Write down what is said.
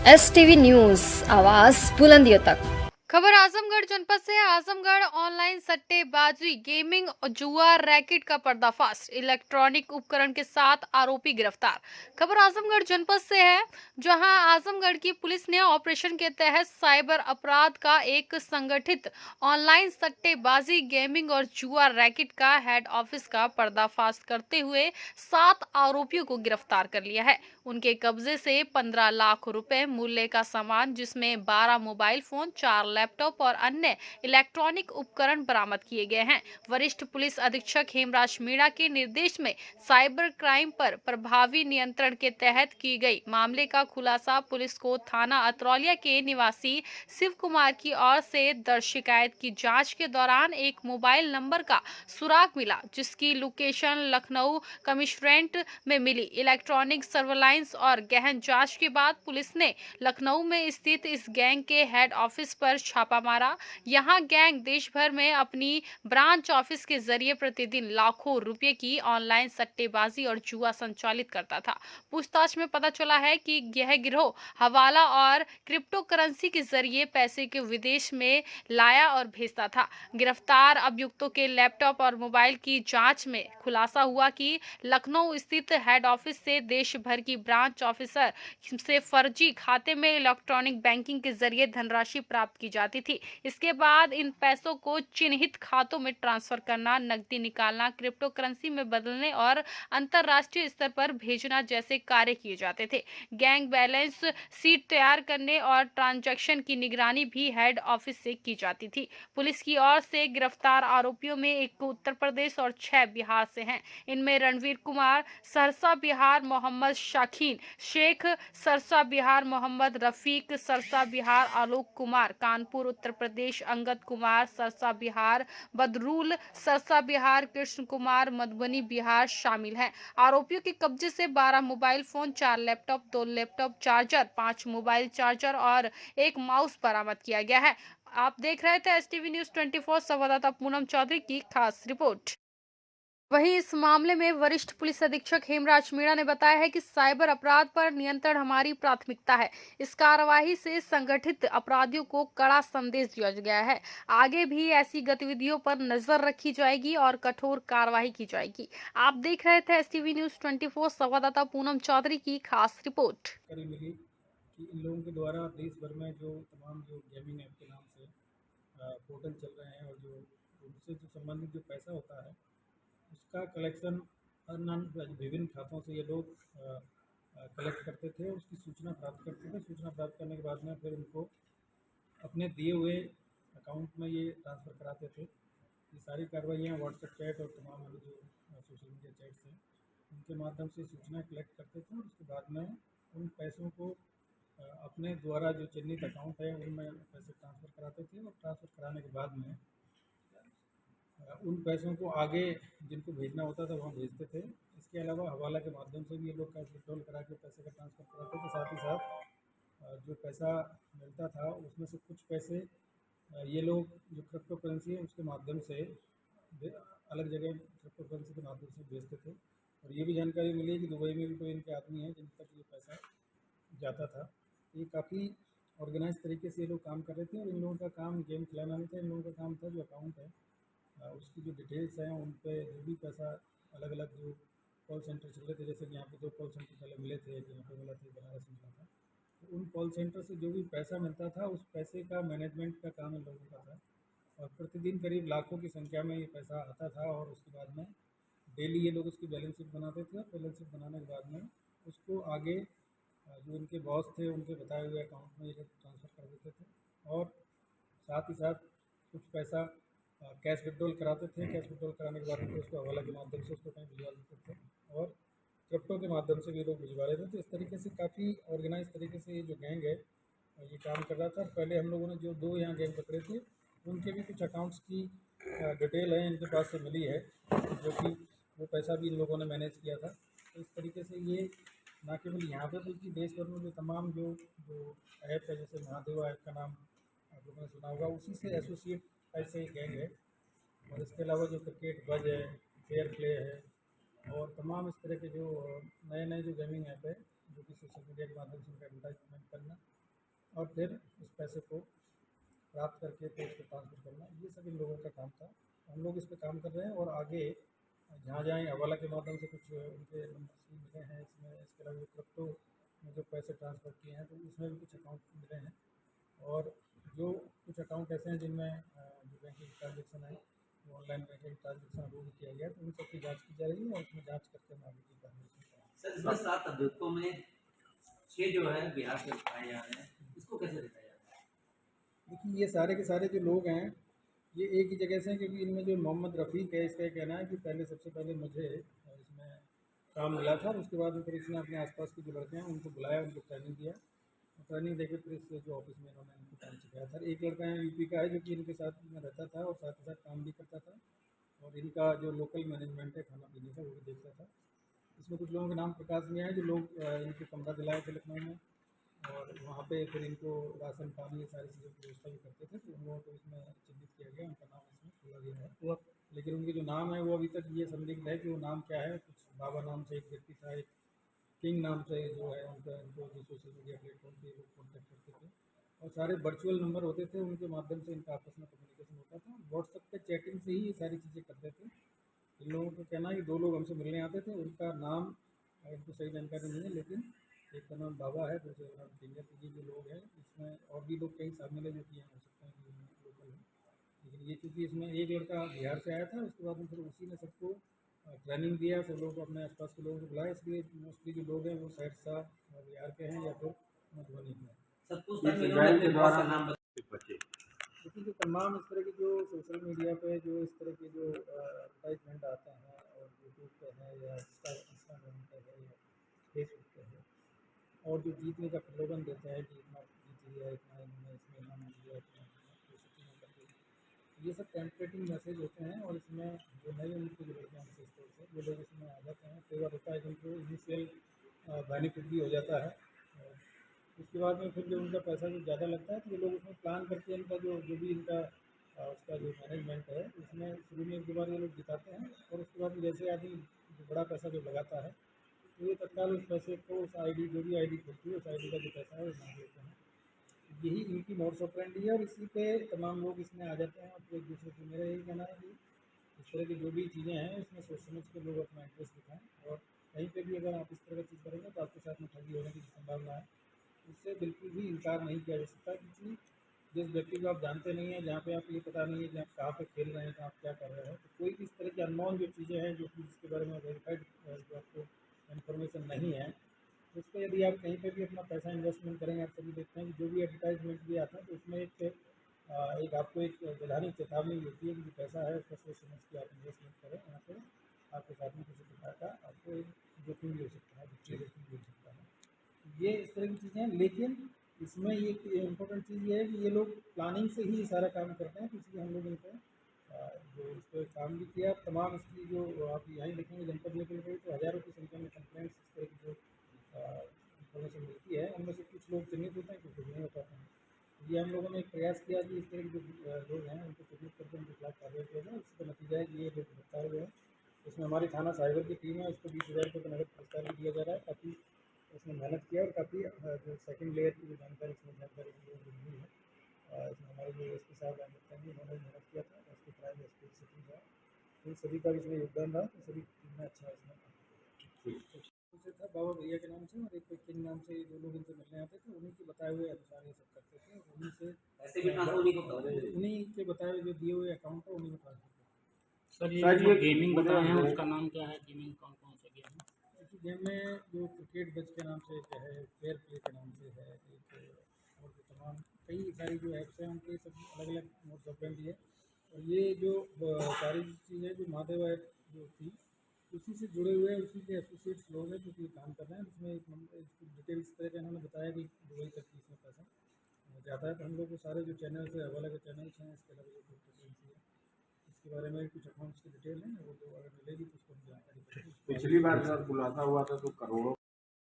STV news आवाज़ बुलंदियों तक। खबर आजमगढ़ जनपद से है। आजमगढ़ ऑनलाइन सट्टेबाजी गेमिंग और जुआ रैकेट का पर्दाफाश, इलेक्ट्रॉनिक उपकरण के साथ आरोपी गिरफ्तार। खबर आजमगढ़ जनपद से है, जहां आजमगढ़ की पुलिस ने ऑपरेशन के तहत साइबर अपराध का एक संगठित ऑनलाइन सट्टेबाजी गेमिंग और जुआ रैकेट का हेड ऑफिस का पर्दाफाश करते हुए 7 आरोपियों को गिरफ्तार कर लिया है। उनके कब्जे से 15 लाख रुपए मूल्य का सामान, जिसमें 12 मोबाइल फोन, 4 लैपटॉप और अन्य इलेक्ट्रॉनिक उपकरण बरामद किए गए हैं। वरिष्ठ पुलिस अधीक्षक हेमराज मीणा के निर्देश में साइबर क्राइम पर प्रभावी नियंत्रण के तहत की गई मामले का खुलासा पुलिस को थाना अतरौलिया के निवासी शिव कुमार की ओर से दर्ज शिकायत की जांच के दौरान एक मोबाइल नंबर का सुराग मिला, जिसकी लोकेशन लखनऊ कमिश्नरेट में मिली। इलेक्ट्रॉनिक सर्वेलाइंस और गहन जांच के बाद पुलिस ने लखनऊ में स्थित इस गैंग के हेड ऑफिस पर छापा मारा। यहां गैंग देश भर में अपनी ब्रांच ऑफिस के जरिए प्रतिदिन लाखों रुपए की ऑनलाइन सट्टेबाजी और जुआ संचालित करता था। पूछताछ में पता चला है कि यह गिरोह हवाला और क्रिप्टो करेंसी के जरिए पैसे के विदेश में लाया और भेजता था। गिरफ्तार अभियुक्तों के लैपटॉप और मोबाइल की जांच में खुलासा हुआ कि लखनऊ स्थित हेड ऑफिस से देश भर की ब्रांच ऑफिसर से फर्जी खाते में इलेक्ट्रॉनिक बैंकिंग के जरिए धनराशि प्राप्त की जाती थी। इसके बाद इन पैसों को चिन्हित खातों में ट्रांसफर करना, नकदी निकालना, क्रिप्टो करेंसी में बदलने और अंतरराष्ट्रीय स्तर पर भेजना जैसे कार्य किए जाते थे। गैंग बैलेंस शीट तैयार करने और ट्रांजैक्शन की निगरानी भी हेड ऑफिस से की जाती थी। पुलिस की ओर से गिरफ्तार आरोपियों में एक उत्तर प्रदेश और 6 बिहार से हैं। इनमें रणवीर कुमार सरसा बिहार, मोहम्मद शाखीन शेख सरसा बिहार, मोहम्मद रफीक सरसा बिहार, आलोक कुमार कानपुर उत्तर प्रदेश, अंगद कुमार सरसा बिहार, बदरूल सरसा बिहार, कृष्ण कुमार मधुबनी बिहार शामिल हैं। आरोपियों के कब्जे से 12 mobile phone, 4 laptop, 2 laptop charger, 5 mobile charger और एक माउस बरामद किया गया है। आप देख रहे थे STV न्यूज़ 24। संवाददाता पूनम चौधरी की खास रिपोर्ट। वहीं इस मामले में वरिष्ठ पुलिस अधीक्षक हेमराज मीणा ने बताया है कि साइबर अपराध पर नियंत्रण हमारी प्राथमिकता है। इस कार्रवाई से संगठित अपराधियों को कड़ा संदेश दिया गया है। आगे भी ऐसी गतिविधियों पर नजर रखी जाएगी और कठोर कार्रवाई की जाएगी। आप देख रहे थे STV न्यूज़ 24। संवाददाता पूनम चौधरी की खास रिपोर्ट। जानकारी मिली कि इन लोगों के द्वारा देश भर में जो तमाम जो गेमिंग ऐप के नाम से पोर्टल चल रहे हैं और जो उनसे जो संबंधित जो पैसा होता है उसका कलेक्शन विभिन्न खातों से ये लोग कलेक्ट करते थे और उसकी सूचना प्राप्त करते थे। सूचना प्राप्त करने के बाद में फिर उनको अपने दिए हुए अकाउंट में ये ट्रांसफ़र कराते थे। ये सारी कार्रवाइयाँ व्हाट्सएप चैट और तमाम अन्य जो सोशल मीडिया चैट्स हैं उनके माध्यम से सूचना कलेक्ट करते थे और उसके बाद में उन पैसों को अपने द्वारा जो चिन्हित अकाउंट है उनमें पैसे ट्रांसफ़र कराते थे और ट्रांसफ़र कराने के बाद में उन पैसों को आगे जिनको भेजना होता था वहाँ भेजते थे। इसके अलावा हवाला के माध्यम से भी ये लोग कैश विड्रॉल करा के पैसे का ट्रांसफ़र कराते थे। साथ ही साथ जो पैसा मिलता था उसमें से कुछ पैसे ये लोग जो क्रिप्टो करेंसी है उसके माध्यम से अलग जगह क्रिप्टो करेंसी के माध्यम से भेजते थे। और ये भी जानकारी मिली कि दुबई में भी कोई इनके आदमी हैं जिन तक ये पैसा जाता था। ये काफ़ी ऑर्गेनाइज तरीके से ये लोग काम कर रहे थे और इन लोगों का काम गेम खिलाना नहीं था। इन लोगों का काम था जो अकाउंट है उसकी जो डिटेल्स हैं उन पे जो भी पैसा अलग अलग जो कॉल सेंटर चल रहे थे, जैसे कि यहाँ पे 2 कॉल सेंटर पहले मिले थे, एक यहाँ पे मिला था, बनारस मिला था। तो उन कॉल सेंटर से जो भी पैसा मिलता था उस पैसे का मैनेजमेंट का काम इन लोगों का था और प्रतिदिन करीब लाखों की संख्या में ये पैसा आता था और उसके बाद में डेली ये लोग उसकी बैलेंस शीट बनाते थे और बैलेंस शीट बनाने के बाद में उसको आगे जो इनके बॉस थे उनके बताए हुए अकाउंट में ये लोग ट्रांसफ़र कर देते थे और साथ ही साथ कुछ पैसा कैश विड्रॉल कराते थे। कैश विड्रॉल कराने के बाद फिर उसको हवाला के माध्यम से उसको कहीं भिजवा देते थे और क्रिप्टो के माध्यम से भी ये लोग भिजवा रहे थे। तो इस तरीके से काफ़ी ऑर्गेनाइज तरीके से ये जो गैंग है ये काम कर रहा था। और पहले हम लोगों ने जो 2 यहाँ गैंग पकड़े थे उनके भी कुछ अकाउंट्स की डिटेल है इनके पास से मिली है, जो कि वो पैसा भी इन लोगों ने मैनेज किया था। तो इस तरीके से ये ना केवल यहाँ पे बल्कि देश भर में जो तमाम जो जो ऐप है, जैसे महादेवा ऐप का नाम आप लोगों ने सुना होगा, उसी से एसोसिएट टाइप से गैंग है। और इसके अलावा जो क्रिकेट बज है, फेयर प्ले है और तमाम इस तरह के जो नए नए जो गेमिंग ऐप है जो कि सोशल मीडिया के माध्यम से उनका एडवर्टाइजमेंट करना और फिर उस पैसे को प्राप्त करके फिर उसको ट्रांसफ़र करना, ये सब इन लोगों का काम था। हम लोग इस पे काम कर रहे हैं और आगे जहाँ जहाँ हवाला के माध्यम से कुछ उनके नंबर्स भी मिले हैं इसमें, इसके अलावा जो क्रिप्टो में जो पैसे ट्रांसफ़र किए हैं तो उसमें भी कुछ अकाउंट मिले हैं। और जो कुछ अकाउंट ऐसे हैं जिनमें जो बैंकिंग ट्रांजेक्शन है वो ऑनलाइन बैंकिंग ट्रांजेक्शन अप्रूव किया गया है, तो उन सब की जाँच की जा रही है और उसमें जाँच करके हम आगे की कार्रवाई करेंगे। सर, इसमें 7 अभियुक्तों में 6 जो है बिहार से उठाए जा रहे हैं, इसको कैसे देखा जाता है? देखिए ये सारे के सारे जो लोग हैं ये एक ही जगह से हैं, क्योंकि इनमें जो मोहम्मद रफ़ीक है इसका ये कहना है कि सबसे पहले मुझे इसमें काम मिला था और उसके बाद में फिर इसने अपने आसपास के जो लड़के हैं उनको बुलाया, उनको ट्रेनिंग दिया और ट्रेनिंग देके फिर इस जो ऑफिस में इन्होंने इनको काम सिखाया था। एक लड़का है यूपी का है जो कि इनके साथ में रहता था और साथ ही साथ काम भी करता था और इनका जो लोकल मैनेजमेंट है खाना पीने का वो भी देखता था। इसमें कुछ लोगों के नाम प्रकाश में आए जो लोग इनको कमरा दिलाए थे लखनऊ में और वहाँ पे फिर इनको राशन पानी ये सारी चीज़ों की व्यवस्था भी करते थे, तो उन लोगों को इसमें चिन्हित किया गया, उनका नाम इसमें खोला गया है। वो लेकिन उनके जो नाम है वो अभी तक ये संदिग्ध है कि वो नाम क्या है। कुछ बाबा नाम से एक व्यक्ति था, एक किंग नाम से जो है उनका, इनको जो सोशल मीडिया प्लेटफॉर्म पे लोग कॉन्टैक्ट करते थे और सारे वर्चुअल नंबर होते थे, उनके माध्यम से इनका आपस में कम्युनिकेशन होता था। व्हाट्सएप पे चैटिंग से ही ये सारी चीज़ें करते थे। इन लोगों का कहना है कि 2 लोग हमसे मिलने आते थे, उनका नाम इनको सही जानकारी नहीं है, लेकिन एक का नाम बाबा है, दूसरे का नाम किंग है। तो ये जो लोग हैं इसमें और भी लोग कई शामिल है जो कि यहाँ हो सकते हैं कि लोकल हैं, लेकिन ये चूँकि इसमें एक लड़का बिहार से आया था, उसके बाद में फिर उसी ने सबको ट्रेनिंग दिया, सब लोग अपने आसपास के लोगों को बुलाया, इसलिए मोस्टली जो लोग हैं वो सहरसा और बिहार के हैं या फिर मधुबनी के हैं। सर, पूछताछ में इन्होंने अपने बॉस का नाम देखिए जो तमाम इस तरह की जो सोशल मीडिया पे जो इस तरह के जो एडवर्टाइजमेंट आते हैं और यूट्यूब पे है या इंस्टाग्राम पे है या फेसबुक पे है और जो जीतने का प्रलोभन देते हैं कि इतना जीत लिया, इतना इन्होंने इसमें इनाम लिया, इतना ये सब चीज़ें करके, ये सब टेम्परेटिंग मैसेज होते हैं और इसमें जो नई उम्र के जो लड़के हैं विशेष तौर से वो लोग इसमें आ जाते हैं। कई बार होता है कि उनको इनिशियल बेनिफिट भी हो जाता है और उसके बाद में फिर जब उनका पैसा जो ज़्यादा लगता है तो ये लोग उसमें प्लान करके इनका जो भी इनका उसका जो मैनेजमेंट है उसमें शुरू में एक दो बार ये लोग जिताते हैं और उसके बाद में जैसे आदमी जो बड़ा पैसा जो लगाता है तो ये तत्काल उस पैसे को उस आईडी जो भी आईडी खुलती है उस आईडी का जो पैसा है वो मांग लेते हैं। यही इनकी मोड्स ऑपरेंडी है और इसी पे तमाम लोग इसमें आ जाते हैं और फिर एक दूसरे से मेरा यही कहना है कि इस तरह की जो भी चीज़ें हैं उसमें सोच समझ के लोग अपना इंटरेस्ट दिखाएं और कहीं पे भी अगर आप इस तरह की चीज़ करेंगे तो आपके साथ में ठगी होने की संभावना है। इससे बिल्कुल भी इनकार नहीं किया जा सकता, क्योंकि जिस व्यक्ति को आप जानते नहीं हैं, जहाँ पे आपको ये पता नहीं है कि आप कहाँ पे खेल रहे हैं, आप क्या कर रहे हैं, तो कोई भी इस तरह की अननोन जो चीज़ें हैं जो कि जिसके बारे में वेरीफाइड जो आपको इन्फॉर्मेशन नहीं है, उस पर यदि आप कहीं पे भी अपना पैसा इन्वेस्टमेंट करेंगे, आप सभी देखते हैं कि जो भी एडवर्टाइजमेंट भी आता है तो उसमें एक आपको एक वैधानिक चेतावनी भी होती है कि जो पैसा है उसका सोच समझ के आप इन्वेस्टमेंट करें, यहाँ पे आपके साथ में किसी प्रकार का आपको एक जोखिम भी हो सकता है, वित्तीय जोखिम भी हो सकता है। ये इस तरह की चीज़ें हैं, लेकिन इसमें ये इम्पोर्टेंट चीज़ ये है कि ये लोग प्लानिंग से ही सारा काम करते हैं, तो इसलिए हम लोग इनको जो इस पर काम भी किया। तमाम इसकी जो आप यहीं देखेंगे जनपद लेवल पे तो हज़ारों की संख्या में कंप्लेंट्स इस तरह की जो इन्फॉर्मेशन मिलती है उनमें से कुछ लोग चिन्हित होते हैं, कुछ लोग नहीं हो पाते हैं। ये हम लोगों ने एक प्रयास किया कि इस तरह के जो लोग हैं उनको चिन्हित करके उनके खिलाफ कार्रवाई किया जाए। इसका नतीजा है कि ये लोग गिरफ्तार हुए हैं। इसमें हमारी थाना साइबर की टीम है, उसको 20,000 रुपये का नगद पुरस्कार भी दिया जा रहा है। काफ़ी उसने मेहनत किया और काफ़ी जो सेकंड लेयर की जो जानकारी इसमें जानकारी मिली है, इसमें हमारे जो एस पी साहब हैं उन्होंने मेहनत किया था, S P prime, S P city था, इन सभी का भी इसमें योगदान रहा, तो सभी टीम ने अच्छा इसमें से था बाबा भैया के नाम से और एक किंग नाम से ये 2 लोग इनसे मिलने आते थे, उन्हीं के बताए हुए अनुसार ये सब करते थे और उन्हीं से ऐसे भी ट्रांसफर नहीं होता है। उन्हीं के बताए हुए जो दिए हुए अकाउंट है उन्हीं में ट्रांसफर करते सर ये जो गेमिं बताए हैं उसका नाम क्या है? गेमिंग कौन कौन से गेम है? हैं। क्योंकि गेम में जो क्रिकेट बज के नाम से एक है, फेयर प्ले के नाम से है एक, और जो तमाम कई सारी जो ऐप्स हैं उनके सब अलग अलग मोड्स ऑपरेंडी है। और ये जो सारी चीज़ें जो महादेव ऐप जो थी उसी से जुड़े हुए हैं, उसी के एसोसिएट्स लोग हैं जो कि काम कर रहे हैं। इसमें एक नंबर इसकी डिटेल इस तरह का इन्होंने बताया कि दुबई तक की इसमें पैसा जाता है, तो हम लोग को सारे जो चैनल्स है हवाला के चैनल्स हैं, इसके अलावा जो फ्रिक्वेंसी है इसके बारे में कुछ अकाउंट्स की डिटेल है, वो तो अगर मिलेगी तो उसको हम जानकारी देंगे। पिछली बार जब खुलासा हुआ था तो करोड़ों